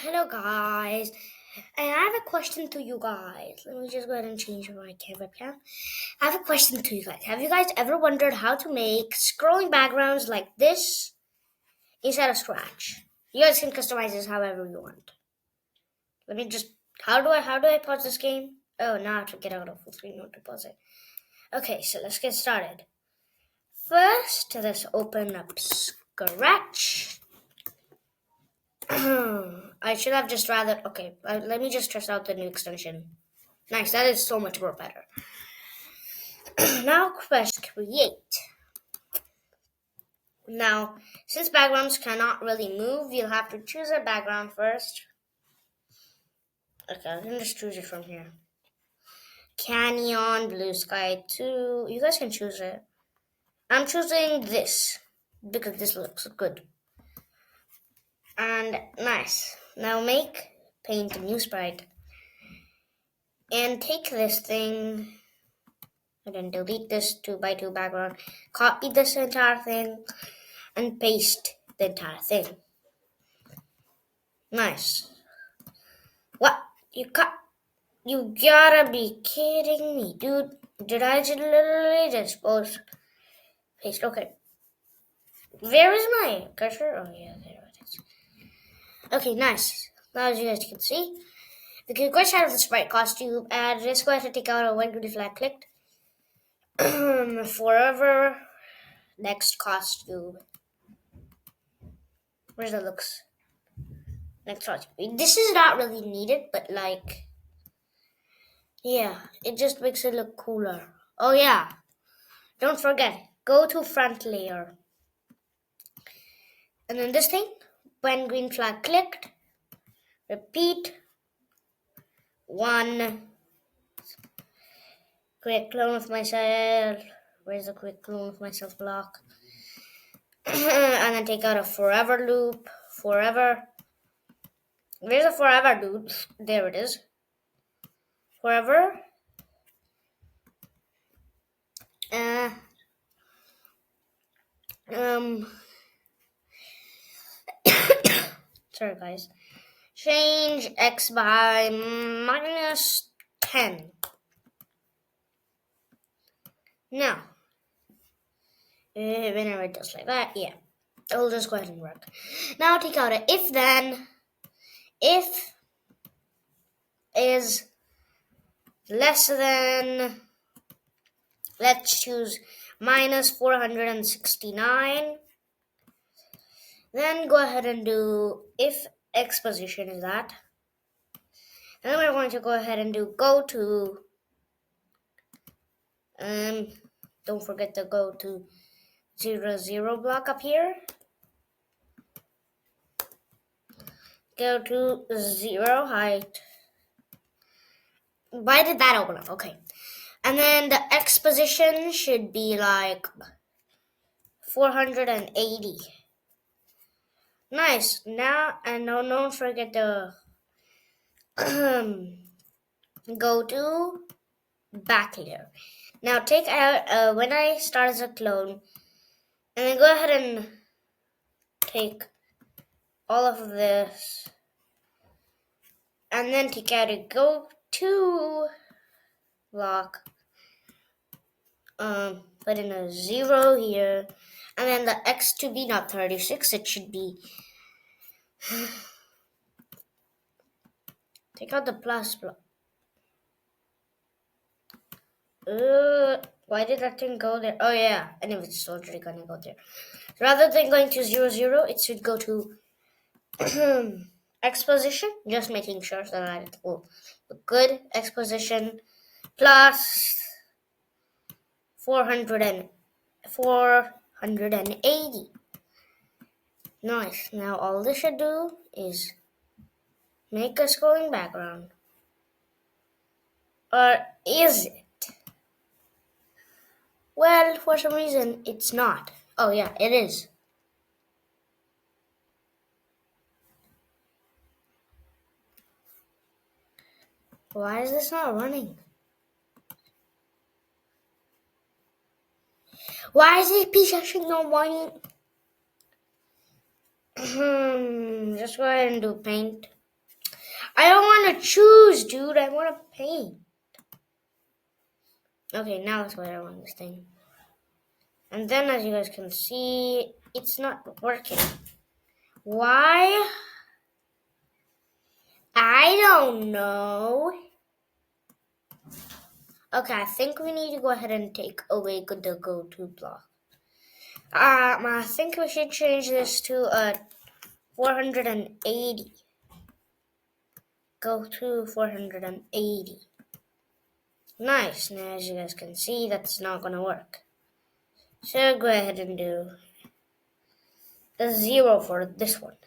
Hello, guys. And I have a question to you guys. Let me just go ahead and change my camera webcam. I have a question to you guys. Have you guys ever wondered how to make scrolling backgrounds like this instead of Scratch? You guys can customize this however you want. Let me just. How do I pause this game? Oh, now I have to get out of full screen mode to pause it. Okay, so let's get started. First, let's open up Scratch. I should have just rather. Okay, let me just test out the new extension. Nice, that is so much more better. Now press create. Now, since backgrounds cannot really move, you'll have to choose a background first. Okay, I can just choose it from here. Canyon, Blue Sky 2. You guys can choose it. I'm choosing this because this looks good. And nice. Now paint a new sprite. And take this thing and then delete this 2x2 background. Copy this entire thing and paste the entire thing. Nice. What? You gotta be kidding me, dude. Did I just literally just post paste? Okay. Where is my cursor? Oh yeah, there it is. Okay, nice. Now as you guys can see, we can go out of the sprite costume and just go ahead and take out a white green flag clicked. Forever. Next costume. Where's the looks? Next costume. This is not really needed, but yeah, it just makes it look cooler. Oh yeah, don't forget, go to front layer. And then this thing, when green flag clicked, repeat, 1, create clone of myself. Where's the quick clone of myself block? And then take out a forever loop, forever. Where's the forever, dude? There it is. Forever. Sorry guys. Change x by -10. Now, whenever it does like that, yeah, it'll just go ahead and work. Now take out a if then. If is less than, let's choose -469. Then go ahead and do if x position is that. And then we're going to go ahead and do go to, don't forget to go to 0 block up here. Go to 0 height. Why did that open up? Okay. And then the x position should be like 480. Nice. Now, and don't forget to go to back layer. Now take out, when I start as a clone, and then go ahead and take all of this, and then take out a go to block, put in a 0 here, and then the x to be not 36, it should be, take out the plus block. Why did that thing go there? Oh yeah, and if it's already gonna go there. Rather than going to 0, it should go to x position, just making sure that it will look good. X position plus 480. Nice. Now all this should do is make a scrolling background. Or is it? Well, for some reason, it's not. Oh yeah, it is. Why is this not running? Why is this piece of shit not running? Just go ahead and do paint. I don't want to choose, dude. I want to paint. Okay, now that's what I want this thing. And then, as you guys can see, it's not working. Why? I don't know. Okay, I think we need to go ahead and take away the go-to block. I think we should change this to 480. Go to 480. Nice. Now, as you guys can see, that's not going to work. So go ahead and do a 0 for this one.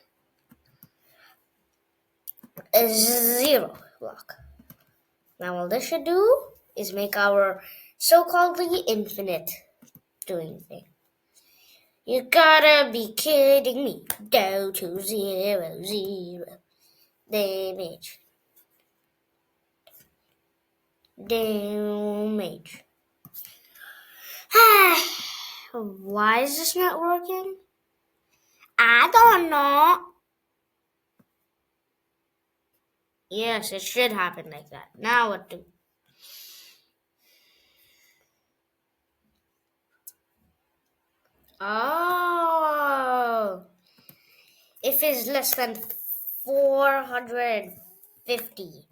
A 0 block. Now all this should do is make our so-called infinite doing thing. You gotta be kidding me. Go to 0, 0. Damage. Damage. Why is this not working? I don't know. Yes, it should happen like that. Now what do? Oh. If it's less than 450,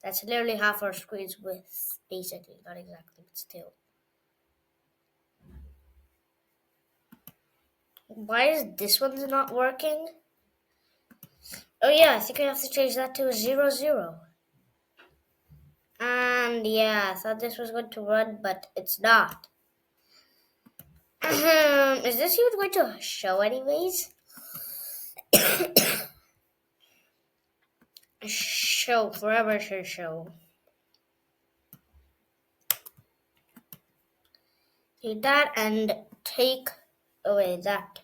that's literally half our screen's width, basically. Not exactly, but still. Why is this one's not working? Oh yeah, I think I have to change that to a 0, 0. And yeah, I thought this was going to run, but it's not. Is this even going to show anyways? Show, forever should show. Do that and take away that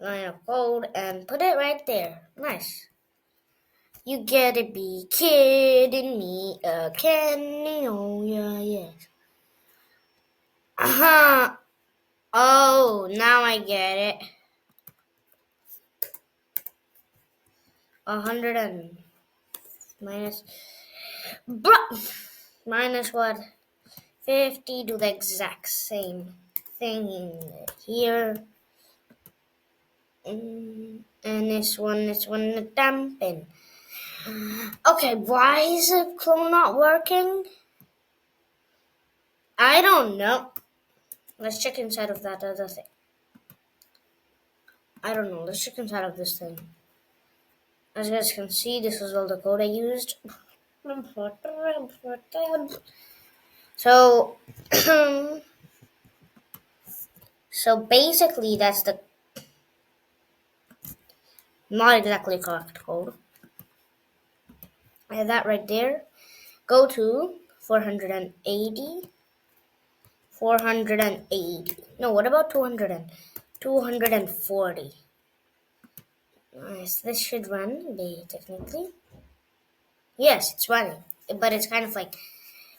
line of code and put it right there. Nice. You gotta be kidding me. Kenny, oh yeah, yes. Uh-huh. Oh, now I get it. 100 and minus. Minus what? 50, do the exact same thing here. And this one dampen. Okay, why is the clone not working? I don't know. Let's check inside of that other thing. I don't know. Let's check inside of this thing. As you guys can see, this is all the code I used. So, so basically, that's the not exactly correct code. I have that right there. Go to 480. 480. No, what about 200? 240. Nice. This should run, technically. Yes, it's running. But it's kind of like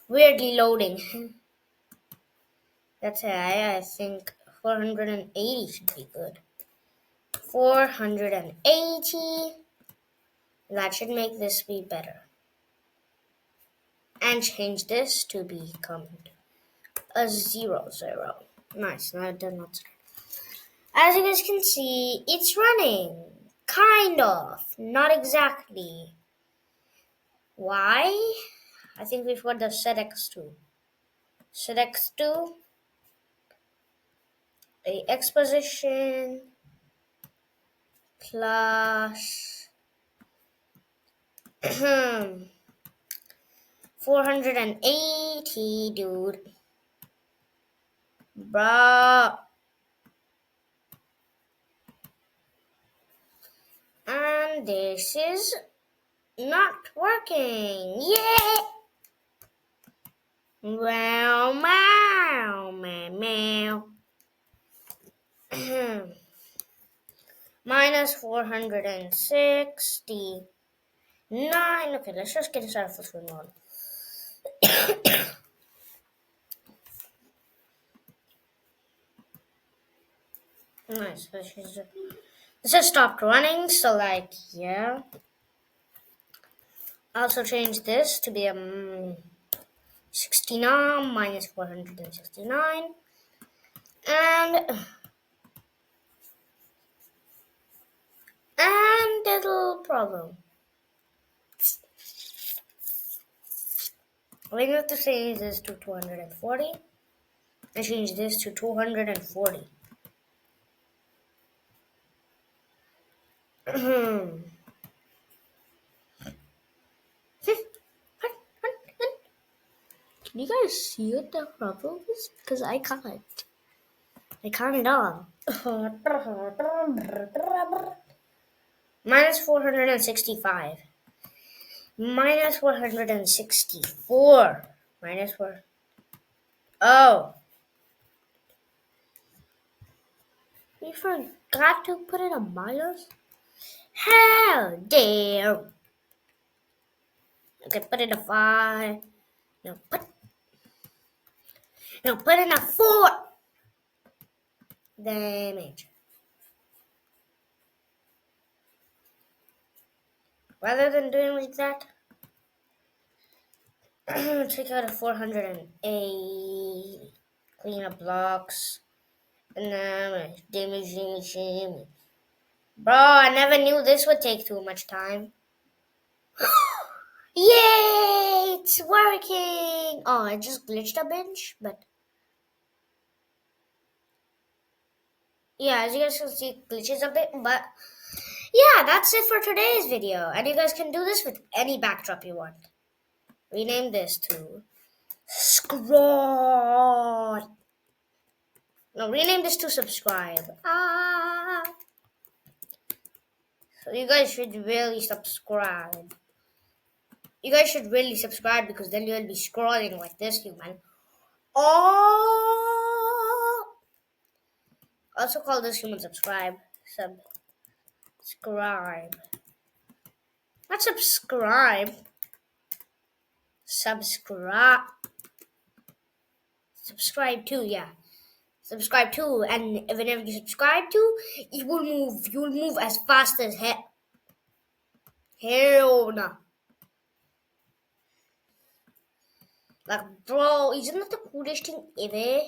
weirdly loading. That's I think 480 should be good. 480. That should make this be better. And change this to become a 0, 0. Nice. Now it does not start. As you guys can see, it's running. Kind of. Not exactly. Why? I think we've got the setx2. setx2. A exposition plus 480, dude. Bruh. And this is not working. Yeah. Meow, meow, meow, meow. Minus 469. Okay, let's just get started with one more. Nice. This just stopped running, so like, yeah. Also change this to be 69 minus 469. And little problem. We have to change this to 240 and change this to 240. Can you guys see what the problem is? Because I can't. I can't at all. Minus 465. Minus 464. Minus 4. Oh. We forgot to put in a minus? How dare. Okay, put in a 5. No, put in a 4. Damage. Rather than doing like that, take out a 408. Clean up blocks. And then damaging. Bro, I never knew this would take too much time. Yay! It's working! Oh, I just glitched a bench, but yeah, as you guys can see, it glitches a bit, but yeah, that's it for today's video. And you guys can do this with any backdrop you want. Rename this to Scroll. No, rename this to Subscribe. So you guys should really subscribe. You guys should really subscribe because then you'll be scrolling like this, human. Oh! Also call this human subscribe. Subscribe. Not subscribe. Subscribe. Subscribe to, yeah. Subscribe to, and whenever you subscribe to, it will move. You will move as fast as hell no. Like, bro, isn't that the coolest thing ever?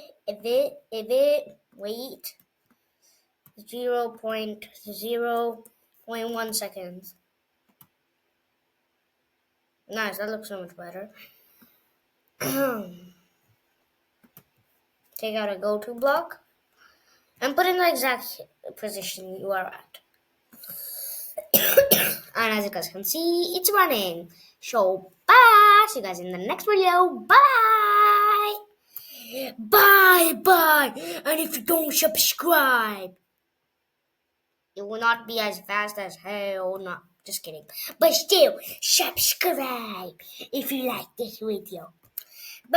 Wait. 0.0.1 seconds. Nice, that looks so much better. Take out a go-to block and put in the exact position you are at. And as you guys can see, it's running. So bye. See you guys in the next video. Bye. Bye. And if you don't subscribe, it will not be as fast as hell. No, just kidding. But still, subscribe if you like this video.